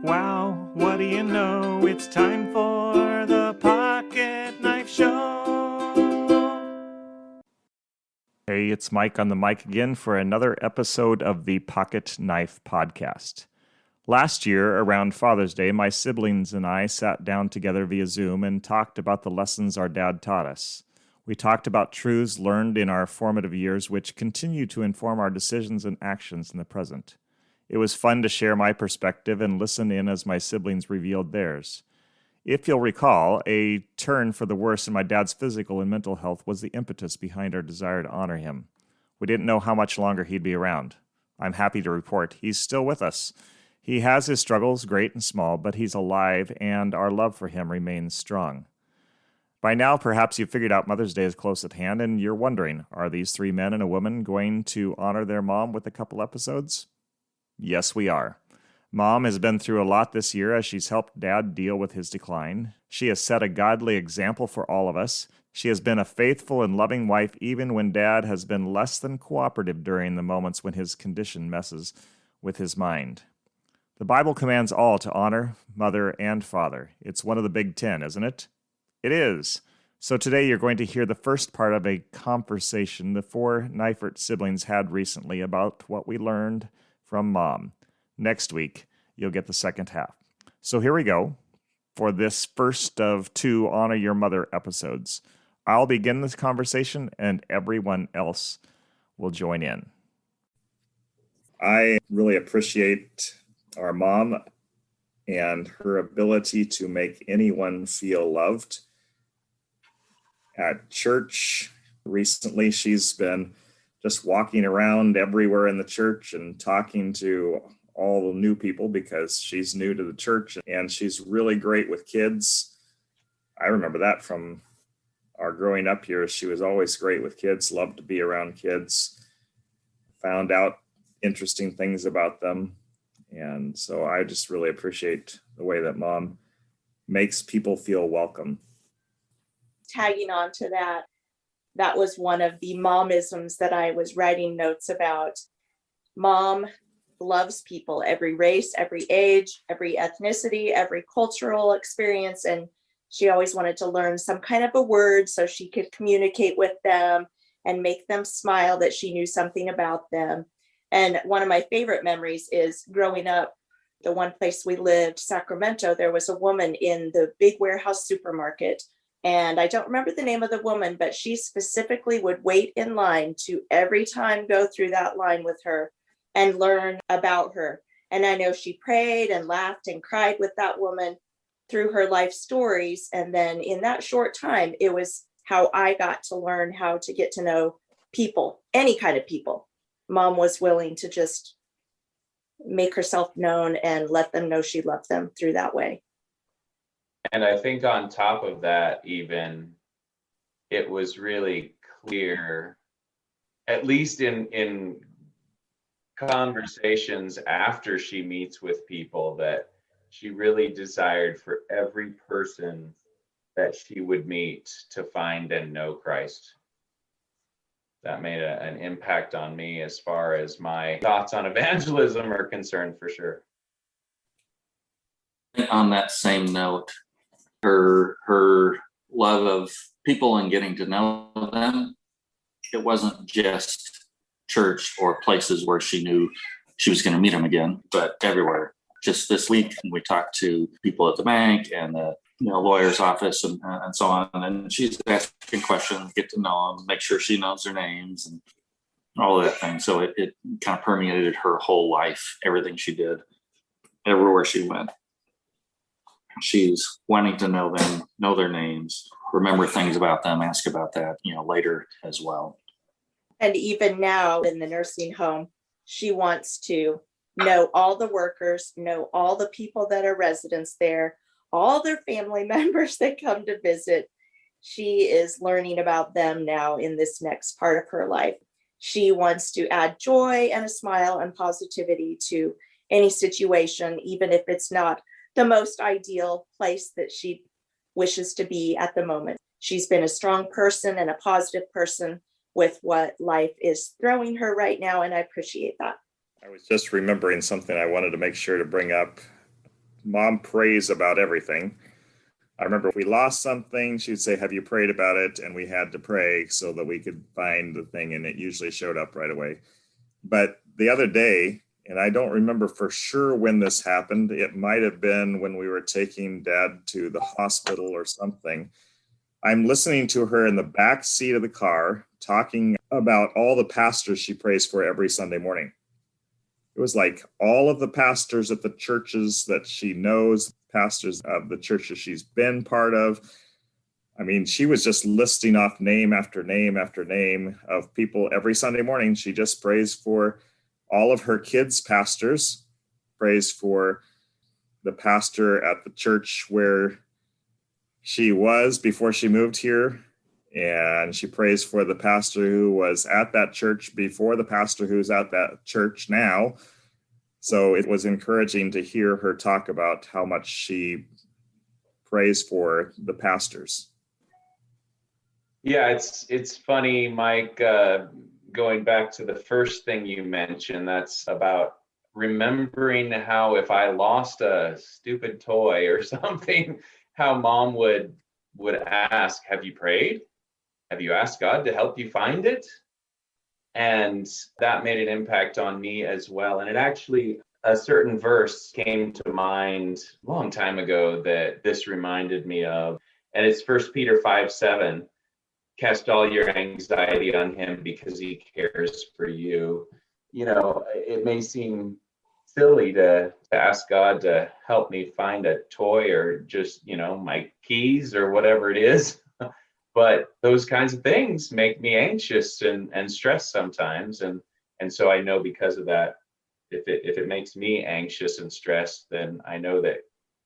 wow, what do you know? It's time for the Pocket Knife Show. Hey, it's Mike on the mic again for another episode of the Pocket Knife Podcast. Last year, around Father's Day, my siblings and I sat down together via Zoom and talked about the lessons our dad taught us. We talked about truths learned in our formative years which continue to inform our decisions and actions in the present. It was fun to share my perspective and listen in as my siblings revealed theirs. If you'll recall, a turn for the worse in my dad's physical and mental health was the impetus behind our desire to honor him. We didn't know how much longer he'd be around. I'm happy to report he's still with us. He has his struggles, great and small, but he's alive, and our love for him remains strong. By now, perhaps you've figured out Mother's Day is close at hand, and you're wondering, are these three men and a woman going to honor their mom with a couple episodes? Yes, we are. Mom has been through a lot this year as she's helped Dad deal with his decline. She has set a godly example for all of us. She has been a faithful and loving wife even when Dad has been less than cooperative during the moments when his condition messes with his mind. The Bible commands all to honor mother and father. It's one of the Big Ten, isn't it? It is. So today you're going to hear the first part of a conversation the four Neifert siblings had recently about what we learned from Mom. Next week, you'll get the second half. So here we go for this first of two Honor Your Mother episodes. I'll begin this conversation and everyone else will join in. I really appreciate our mom and her ability to make anyone feel loved. At church recently, she's been just walking around everywhere in the church and talking to all the new people because she's new to the church, and she's really great with kids. I remember that from our growing up years. She was always great with kids, loved to be around kids, found out interesting things about them. And so I just really appreciate the way that Mom makes people feel welcome. Tagging on to that, that was one of the momisms that I was writing notes about. Mom loves people, every race, every age, every ethnicity, every cultural experience. And she always wanted to learn some kind of a word so she could communicate with them and make them smile that she knew something about them. And one of my favorite memories is growing up, the one place we lived, Sacramento, there was a woman in the big warehouse supermarket. And I don't remember the name of the woman, but she specifically would wait in line to every time go through that line with her and learn about her. And I know she prayed and laughed and cried with that woman through her life stories. And then in that short time, it was how I got to learn how to get to know people, any kind of people. Mom was willing to just make herself known and let them know she loved them through that way. And I think on top of that, even, it was really clear, at least in conversations after she meets with people, that she really desired for every person that she would meet to find and know Christ. That made an impact on me as far as my thoughts on evangelism are concerned, for sure. On that same note, her love of people and getting to know them, it wasn't just church or places where she knew she was going to meet them again, but everywhere. Just this week, we talked to people at the bank and the lawyer's office and so on, and she's asking questions, get to know them, make sure she knows their names and all of that thing. So it kind of permeated her whole life, everything she did, everywhere she went. She's wanting to know them, know their names, remember things about them, ask about that, later as well. And even now in the nursing home, she wants to know all the workers, know all the people that are residents there, all their family members that come to visit. She is learning about them now in this next part of her life. She wants to add joy and a smile and positivity to any situation, even if it's not the most ideal place that she wishes to be at the moment. She's been a strong person and a positive person with what life is throwing her right now, and I appreciate that. I was just remembering something I wanted to make sure to bring up. Mom prays about everything. I remember if we lost something, she'd say, have you prayed about it? And we had to pray so that we could find the thing, and it usually showed up right away. But the other day, and I don't remember for sure when this happened, it might have been when we were taking Dad to the hospital or something. I'm listening to her in the back seat of the car talking about all the pastors she prays for every Sunday morning. It was like all of the pastors at the churches that she knows, pastors of the churches she's been part of. I mean, she was just listing off name after name after name of people every Sunday morning. She just prays for all of her kids' pastors, prays for the pastor at the church where she was before she moved here. And she prays for the pastor who was at that church before the pastor who's at that church now. So it was encouraging to hear her talk about how much she prays for the pastors. Yeah, it's funny, Mike, going back to the first thing you mentioned, that's about remembering how if I lost a stupid toy or something, how Mom would ask, have you prayed? Have you asked God to help you find it? And that made an impact on me as well. And it actually, a certain verse came to mind a long time ago that this reminded me of. And it's 1 Peter 5:7. Cast all your anxiety on him because he cares for you. You know, it may seem silly to ask God to help me find a toy or just, my keys or whatever it is. But those kinds of things make me anxious and stressed sometimes. And so I know because of that, if it makes me anxious and stressed, then I know that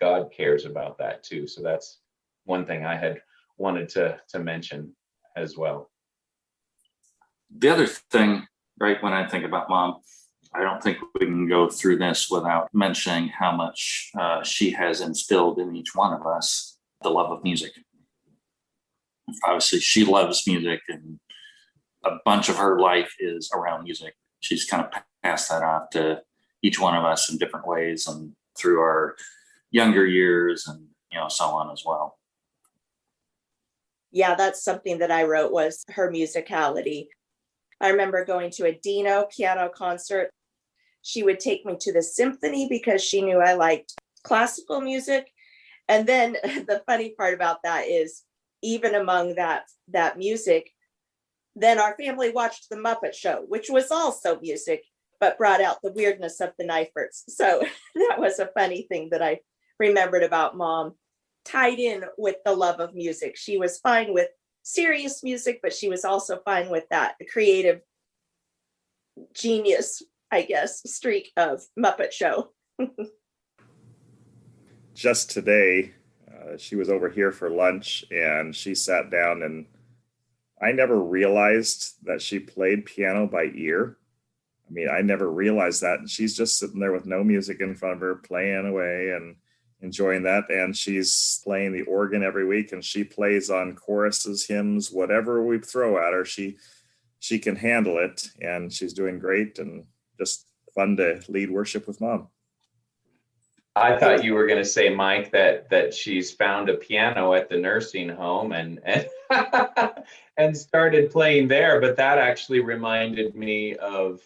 God cares about that too. So that's one thing I had wanted to mention as well. The other thing, right, when I think about Mom, I don't think we can go through this without mentioning how much she has instilled in each one of us the love of music. Obviously, she loves music, and a bunch of her life is around music. She's kind of passed that off to each one of us in different ways and through our younger years and, so on as well. Yeah, that's something that I wrote, was her musicality. I remember going to a Dino piano concert. She would take me to the symphony because she knew I liked classical music. And then the funny part about that is, even among that music, then our family watched The Muppet Show, which was also music, but brought out the weirdness of the Knifers. So that was a funny thing that I remembered about Mom, tied in with the love of music. She was fine with serious music, but she was also fine with that creative genius, I guess, streak of Muppet Show. Just today, she was over here for lunch, and she sat down, and I never realized that she played piano by ear. I mean, I never realized that. And she's just sitting there with no music in front of her, playing away and enjoying that. And she's playing the organ every week, and she plays on choruses, hymns, whatever we throw at her. She can handle it, and she's doing great, and just fun to lead worship with Mom. I thought you were going to say, Mike, that she's found a piano at the nursing home and and started playing there. But that actually reminded me of,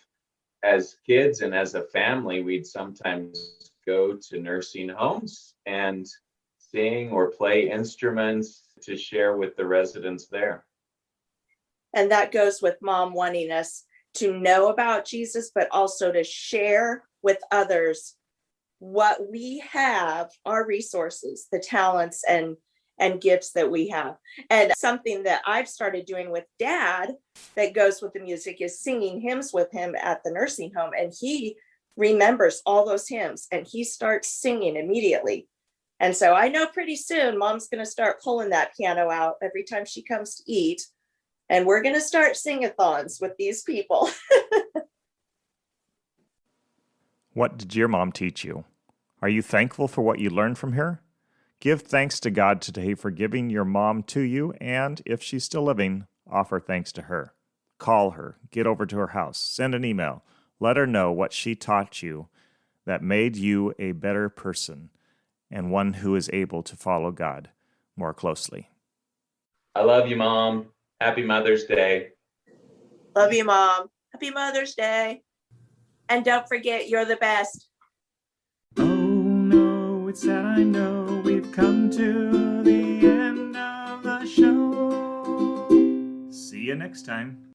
as kids and as a family, we'd sometimes go to nursing homes and sing or play instruments to share with the residents there. And that goes with Mom wanting us to know about Jesus, but also to share with others what we have, our resources, the talents and gifts that we have. And something that I've started doing with Dad that goes with the music is singing hymns with him at the nursing home. And he remembers all those hymns and he starts singing immediately. And so I know pretty soon Mom's going to start pulling that piano out every time she comes to eat. And we're going to start sing-a-thons with these people. What did your mom teach you? Are you thankful for what you learned from her? Give thanks to God today for giving your mom to you, and if she's still living, offer thanks to her. Call her, get over to her house, send an email, let her know what she taught you that made you a better person, and one who is able to follow God more closely. I love you, Mom. Happy Mother's Day. Love you, Mom. Happy Mother's Day. And don't forget, you're the best. Oh no, it's sad, I know. We've come to the end of the show. See you next time.